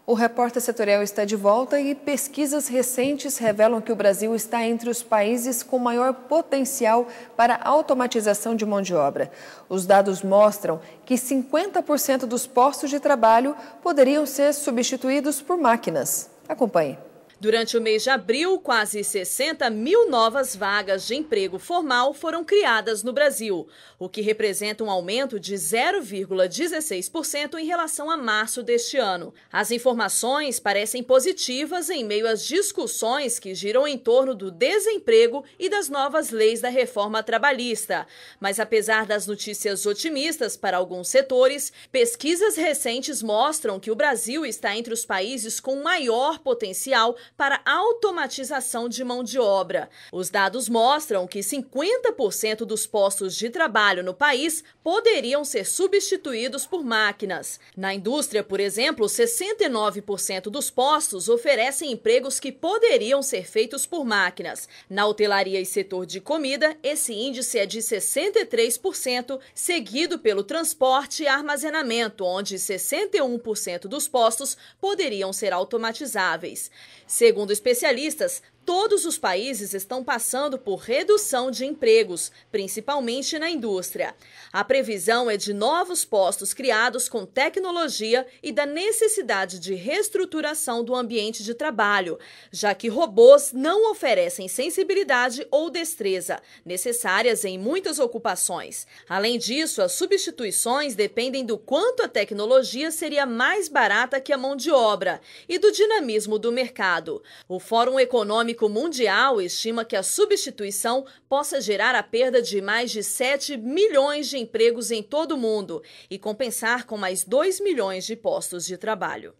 O Repórter Setorial está de volta e pesquisas recentes revelam que o Brasil está entre os países com maior potencial para a automatização de mão de obra. Os dados mostram que 50% dos postos de trabalho poderiam ser substituídos por máquinas. Acompanhe. Durante o mês de abril, quase 60 mil novas vagas de emprego formal foram criadas no Brasil, o que representa um aumento de 0,16% em relação a março deste ano. As informações parecem positivas em meio às discussões que giram em torno do desemprego e das novas leis da reforma trabalhista. Mas apesar das notícias otimistas para alguns setores, pesquisas recentes mostram que o Brasil está entre os países com maior potencial para a automatização de mão de obra. Os dados mostram que 50% dos postos de trabalho no país poderiam ser substituídos por máquinas. Na indústria, por exemplo, 69% dos postos oferecem empregos que poderiam ser feitos por máquinas. Na hotelaria e setor de comida, esse índice é de 63%, seguido pelo transporte e armazenamento, onde 61% dos postos poderiam ser automatizáveis. Segundo especialistas, todos os países estão passando por redução de empregos, principalmente na indústria. A previsão é de novos postos criados com tecnologia e da necessidade de reestruturação do ambiente de trabalho, já que robôs não oferecem sensibilidade ou destreza, necessárias em muitas ocupações. Além disso, as substituições dependem do quanto a tecnologia seria mais barata que a mão de obra e do dinamismo do mercado. O Fórum Econômico Mundial estima que a substituição possa gerar a perda de mais de 7 milhões de empregos em todo o mundo e compensar com mais 2 milhões de postos de trabalho.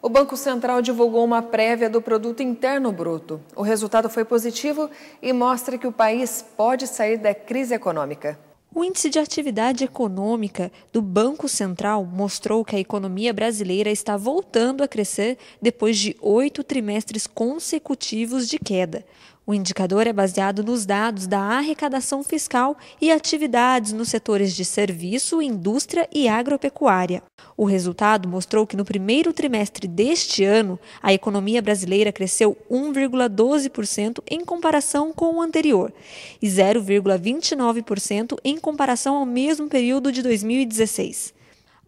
O Banco Central divulgou uma prévia do Produto Interno Bruto. O resultado foi positivo e mostra que o país pode sair da crise econômica. O Índice de Atividade Econômica do Banco Central mostrou que a economia brasileira está voltando a crescer depois de 8 trimestres consecutivos de queda. O indicador é baseado nos dados da arrecadação fiscal e atividades nos setores de serviço, indústria e agropecuária. O resultado mostrou que no primeiro trimestre deste ano, a economia brasileira cresceu 1,12% em comparação com o anterior e 0,29% em comparação ao mesmo período de 2016.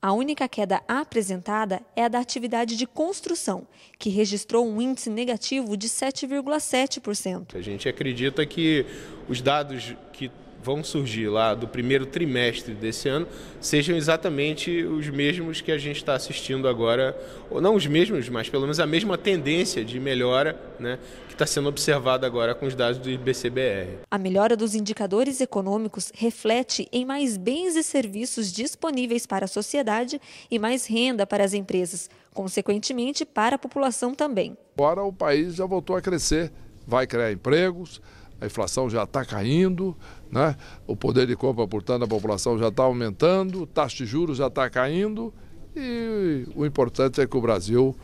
A única queda apresentada é a da atividade de construção, que registrou um índice negativo de 7,7%. A gente acredita que os dados que vão surgir lá do primeiro trimestre desse ano sejam exatamente os mesmos que a gente está assistindo agora, ou não os mesmos, mas pelo menos a mesma tendência de melhora, né, que está sendo observada agora com os dados do IBC-BR. A melhora dos indicadores econômicos reflete em mais bens e serviços disponíveis para a sociedade e mais renda para as empresas, consequentemente para a população também. Agora o país já voltou a crescer, vai criar empregos, a inflação já está caindo, né? O poder de compra, portanto, da população já está aumentando, taxa de juros já está caindo e o importante é que o Brasil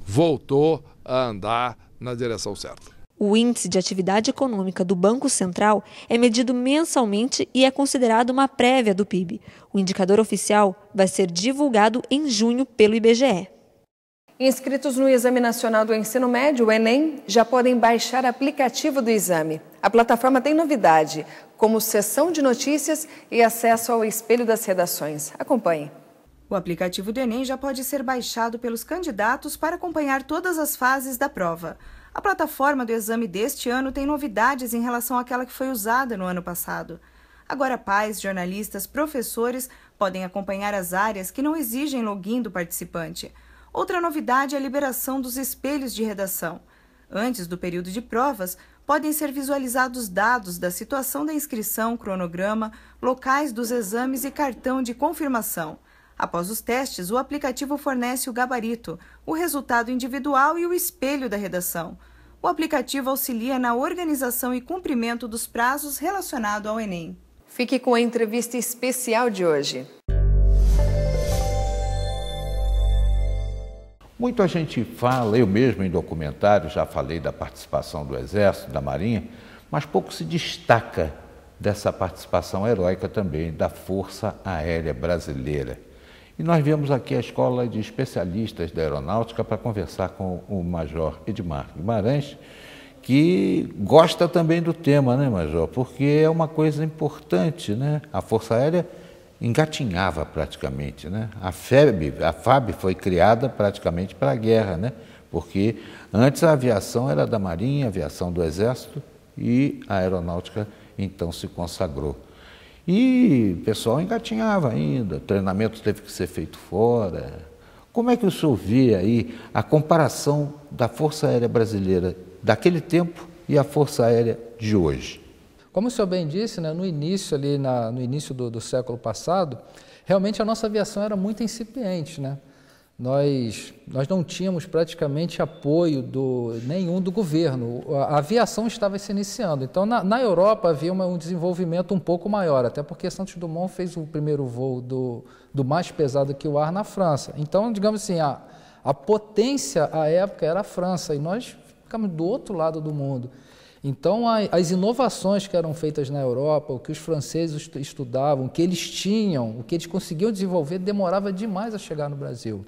voltou a andar na direção certa. O Índice de Atividade Econômica do Banco Central é medido mensalmente e é considerado uma prévia do PIB. O indicador oficial vai ser divulgado em junho pelo IBGE. Inscritos no Exame Nacional do Ensino Médio, o Enem, já podem baixar aplicativo do exame. A plataforma tem novidade, como seção de notícias e acesso ao espelho das redações. Acompanhe. O aplicativo do Enem já pode ser baixado pelos candidatos para acompanhar todas as fases da prova. A plataforma do exame deste ano tem novidades em relação àquela que foi usada no ano passado. Agora, pais, jornalistas, professores podem acompanhar as áreas que não exigem login do participante. Outra novidade é a liberação dos espelhos de redação. Antes do período de provas, podem ser visualizados dados da situação da inscrição, cronograma, locais dos exames e cartão de confirmação. Após os testes, o aplicativo fornece o gabarito, o resultado individual e o espelho da redação. O aplicativo auxilia na organização e cumprimento dos prazos relacionados ao Enem. Fique com a entrevista especial de hoje. Muito a gente fala, eu mesmo em documentário já falei da participação do Exército, da Marinha, mas pouco se destaca dessa participação heróica também da Força Aérea Brasileira. E nós viemos aqui à Escola de Especialistas da Aeronáutica para conversar com o Major Edmar Guimarães, que gosta também do tema, né, Major? Porque é uma coisa importante, né? A Força Aérea engatinhava praticamente, né? A FAB foi criada praticamente para a guerra, né? Porque antes a aviação era da Marinha, a aviação do Exército, e a aeronáutica então se consagrou. E o pessoal engatinhava ainda, o treinamento teve que ser feito fora. Como é que o senhor vê aí a comparação da Força Aérea Brasileira daquele tempo e a Força Aérea de hoje? Como o senhor bem disse, né, no início do século passado, realmente a nossa aviação era muito incipiente, né? Nós não tínhamos praticamente apoio nenhum do governo. A aviação estava se iniciando. Então, na Europa havia um desenvolvimento um pouco maior, até porque Santos Dumont fez o primeiro voo do mais pesado que o ar na França. Então, digamos assim, a potência à época era a França e nós ficamos do outro lado do mundo. Então, as inovações que eram feitas na Europa, o que os franceses estudavam, o que eles tinham, o que eles conseguiam desenvolver, demorava demais a chegar no Brasil.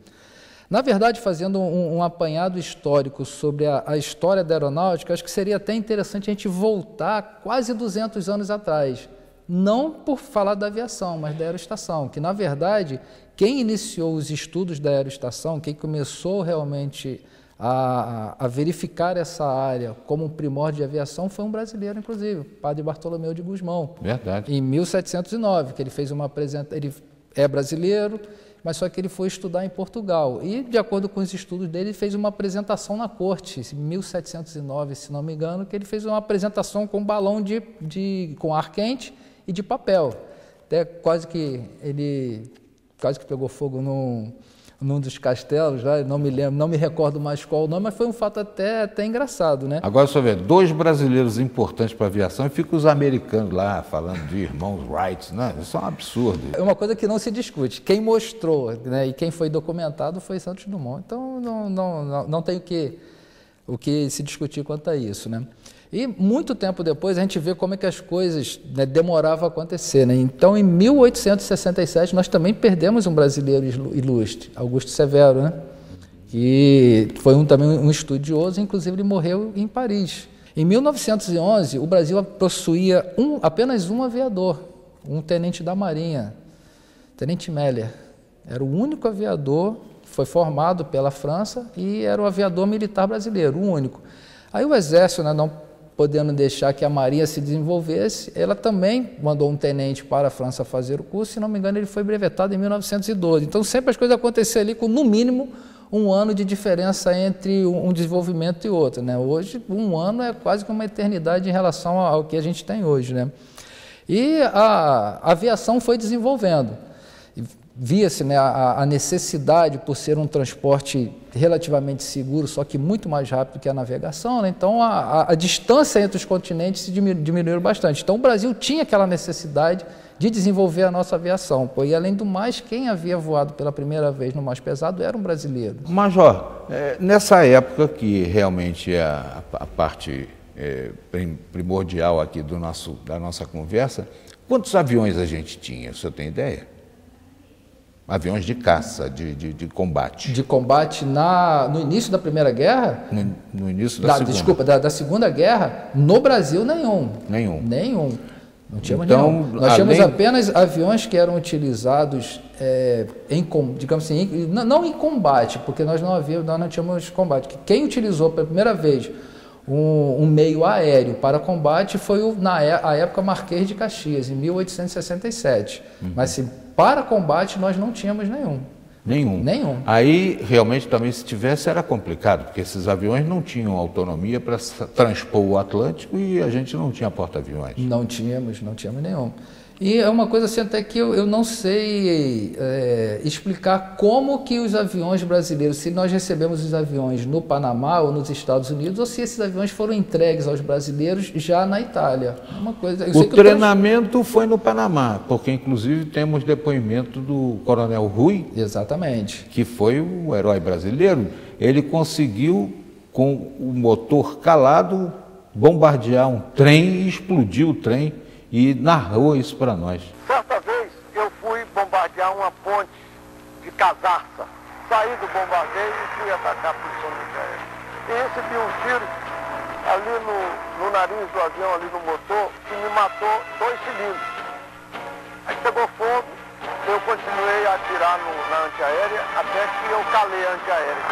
Na verdade, fazendo um apanhado histórico sobre a história da aeronáutica, acho que seria até interessante a gente voltar quase 200 anos atrás. Não por falar da aviação, mas da aeroestação, que, na verdade, quem iniciou os estudos da aeroestação, quem começou realmente a verificar essa área como um primórdio de aviação foi um brasileiro, inclusive, o padre Bartolomeu de Gusmão. Verdade. Em 1709, que ele fez uma apresentação. Ele é brasileiro, mas só que ele foi estudar em Portugal. E, de acordo com os estudos dele, ele fez uma apresentação na corte, em 1709, se não me engano, que ele fez uma apresentação com balão com ar quente e de papel. Até quase que pegou fogo num dos castelos, lá, não me recordo mais qual o nome, mas foi um fato até engraçado, né? Agora, só ver, 2 brasileiros importantes para a aviação e ficam os americanos lá falando de irmãos Wright, né? Isso é um absurdo. É uma coisa que não se discute. Quem mostrou, né, e quem foi documentado foi Santos Dumont. Então, não tem o que se discutir quanto a isso, né? E muito tempo depois a gente vê como é que as coisas, né, demoravam a acontecer, né? Então, em 1867, nós também perdemos um brasileiro ilustre, Augusto Severo, né? Que foi também um estudioso, inclusive ele morreu em Paris. Em 1911, o Brasil possuía apenas um aviador, um tenente da Marinha, Tenente Meller. Era o único aviador, foi formado pela França e era o aviador militar brasileiro, o único. Aí o Exército, né, não podendo deixar que a Marinha se desenvolvesse, ela também mandou um tenente para a França fazer o curso, se não me engano ele foi brevetado em 1912. Então sempre as coisas aconteciam ali com no mínimo um ano de diferença entre um desenvolvimento e outro, né? Hoje um ano é quase que uma eternidade em relação ao que a gente tem hoje, né? E a aviação foi desenvolvendo. Via-se, né, a necessidade por ser um transporte relativamente seguro, só que muito mais rápido que a navegação, né? Então a distância entre os continentes se diminuiu bastante. Então o Brasil tinha aquela necessidade de desenvolver a nossa aviação. E além do mais, quem havia voado pela primeira vez no mais pesado era um brasileiro. Major, nessa época que realmente é a parte primordial aqui da nossa conversa, quantos aviões a gente tinha? O senhor tem ideia? Aviões de caça, de combate. De combate no início da Primeira Guerra? No início da Segunda. Desculpa, da Segunda Guerra, no Brasil, nenhum. Nenhum. Não tínhamos então, nenhum. Nós tínhamos apenas aviões que eram utilizados, digamos assim, não em combate, porque nós não tínhamos combate. Quem utilizou pela primeira vez um meio aéreo para combate foi, a época, Marquês de Caxias, em 1867. Mas, assim, para combate, nós não tínhamos nenhum. Aí, realmente, também, se tivesse, era complicado, porque esses aviões não tinham autonomia para transpor o Atlântico e a gente não tinha porta-aviões. Não tínhamos nenhum. E é uma coisa assim até que eu não sei explicar como que os aviões brasileiros, se nós recebemos os aviões no Panamá ou nos Estados Unidos, ou se esses aviões foram entregues aos brasileiros já na Itália. Uma coisa, o treinamento foi no Panamá, porque inclusive temos depoimento do Coronel Rui. Exatamente. Que foi o herói brasileiro. Ele conseguiu, com o motor calado, bombardear um trem e explodir o trem. E narrou isso para nós. Certa vez eu fui bombardear uma ponte de casaça. Saí do bombardeio e fui atacar a posição antiaérea. E recebi um tiro ali no nariz do avião, ali no motor, que me matou 2 cilindros. Aí pegou fogo, eu continuei a atirar na antiaérea até que eu calei a antiaérea.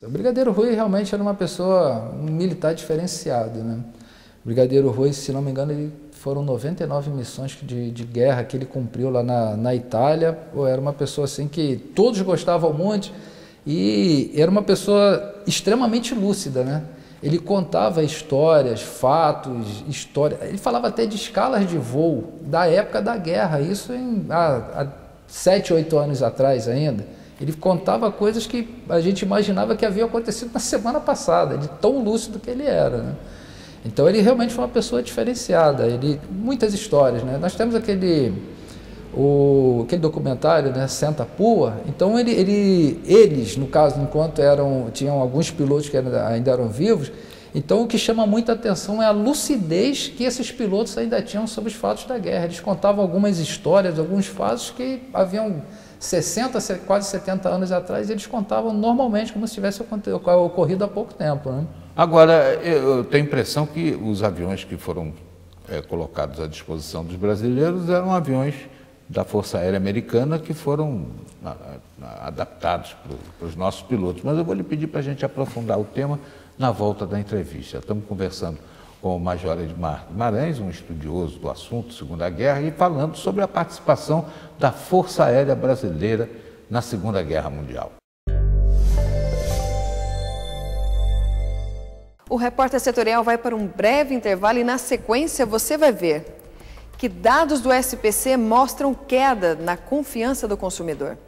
O Brigadeiro Rui realmente era uma pessoa, um militar diferenciado, né? O Brigadeiro Rui, se não me engano, foram 99 missões de guerra que ele cumpriu lá na Itália. Era uma pessoa assim que todos gostavam muito e era uma pessoa extremamente lúcida, né? Ele contava histórias, fatos, histórias. Ele falava até de escalas de voo da época da guerra, isso há 7, 8 anos atrás ainda. Ele contava coisas que a gente imaginava que havia acontecido na semana passada, de tão lúcido que ele era, né? Então ele realmente foi uma pessoa diferenciada, muitas histórias, né? Nós temos aquele documentário, né, Senta Pua. Então eles, no caso, enquanto tinham alguns pilotos que ainda eram vivos, então o que chama muita atenção é a lucidez que esses pilotos ainda tinham sobre os fatos da guerra. Eles contavam algumas histórias, alguns fatos que haviam 60, quase 70 anos atrás, e eles contavam normalmente como se tivesse ocorrido há pouco tempo, né? Agora, eu tenho a impressão que os aviões que foram colocados à disposição dos brasileiros eram aviões da Força Aérea Americana que foram adaptados para os nossos pilotos. Mas eu vou lhe pedir para a gente aprofundar o tema na volta da entrevista. Estamos conversando com o Major Edmar Guimarães, um estudioso do assunto, Segunda Guerra, e falando sobre a participação da Força Aérea Brasileira na Segunda Guerra Mundial. O Repórter Setorial vai para um breve intervalo e, na sequência, você vai ver que dados do SPC mostram queda na confiança do consumidor.